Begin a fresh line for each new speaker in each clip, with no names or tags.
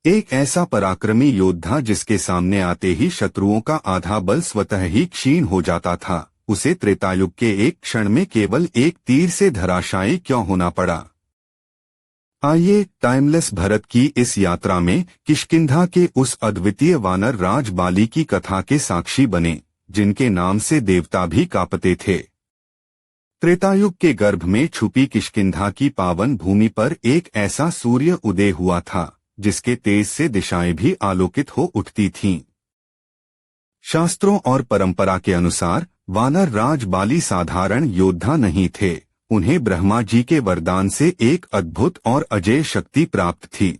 एक ऐसा पराक्रमी योद्धा जिसके सामने आते ही शत्रुओं का आधा बल स्वतः ही क्षीण हो जाता था, उसे त्रेतायुग के एक क्षण में केवल एक तीर से धराशायी क्यों होना पड़ा। आइए टाइमलेस भारत की इस यात्रा में किष्किंधा के उस अद्वितीय वानर राज बाली की कथा के साक्षी बने, जिनके नाम से देवता भी कांपते थे। त्रेतायुग के गर्भ में छुपी किष्किंधा की पावन भूमि पर एक ऐसा सूर्य उदय हुआ था जिसके तेज से दिशाएं भी आलोकित हो उठती थीं। शास्त्रों और परंपरा के अनुसार वानर राज बाली साधारण योद्धा नहीं थे, उन्हें ब्रह्मा जी के वरदान से एक अद्भुत और अजेय शक्ति प्राप्त थी।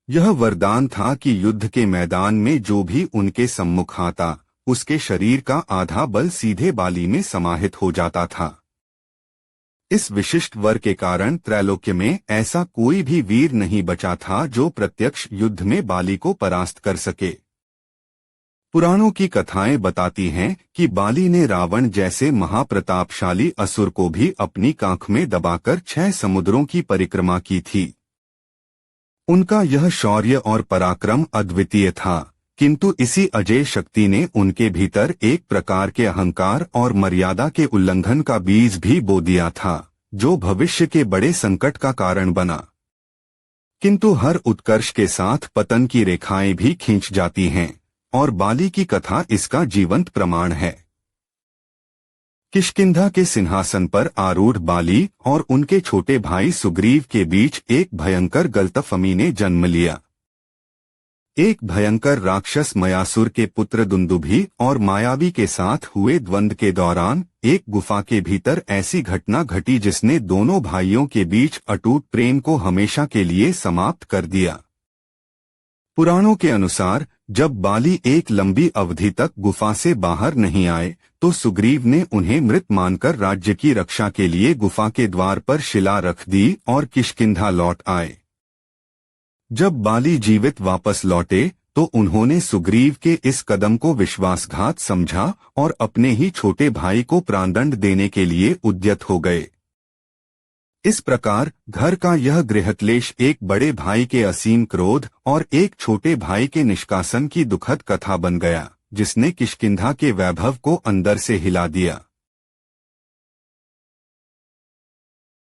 यह वरदान था कि युद्ध के मैदान में जो भी उनके सम्मुख आता, उसके शरीर का आधा बल सीधे बाली में समाहित हो जाता था। इस विशिष्ट वर के कारण त्रैलोक्य में ऐसा कोई भी वीर नहीं बचा था जो प्रत्यक्ष युद्ध में बाली को परास्त कर सके। पुराणों की कथाएं बताती हैं कि बाली ने रावण जैसे महाप्रतापशाली असुर को भी अपनी कांख में दबाकर 6 समुद्रों की परिक्रमा की थी। उनका यह शौर्य और पराक्रम अद्वितीय था, किंतु इसी अजेय शक्ति ने उनके भीतर एक प्रकार के अहंकार और मर्यादा के उल्लंघन का बीज भी बो दिया था, जो भविष्य के बड़े संकट का कारण बना। किंतु हर उत्कर्ष के साथ पतन की रेखाएं भी खींच जाती हैं, और बाली की कथा इसका जीवंत प्रमाण है। किष्किंधा के सिंहासन पर आरूढ़ बाली और उनके छोटे भाई सुग्रीव के बीच एक भयंकर गलतफहमी ने जन्म लिया। एक भयंकर राक्षस मयासुर के पुत्र दुंदुभी और मायावी के साथ हुए द्वंद्व के दौरान एक गुफा के भीतर ऐसी घटना घटी जिसने दोनों भाइयों के बीच अटूट प्रेम को हमेशा के लिए समाप्त कर दिया। पुराणों के अनुसार जब बाली एक लंबी अवधि तक गुफा से बाहर नहीं आए, तो सुग्रीव ने उन्हें मृत मानकर राज्य की रक्षा के लिए गुफा के द्वार पर शिला रख दी और किष्किंधा लौट आए। जब बाली जीवित वापस लौटे तो उन्होंने सुग्रीव के इस कदम को विश्वासघात समझा और अपने ही छोटे भाई को प्राणदंड देने के लिए उद्यत हो गए। इस प्रकार घर का यह गृहक्लेश एक बड़े भाई के असीम क्रोध और एक छोटे भाई के निष्कासन की दुखद कथा बन गया, जिसने किष्किंधा के वैभव को अंदर से हिला दिया।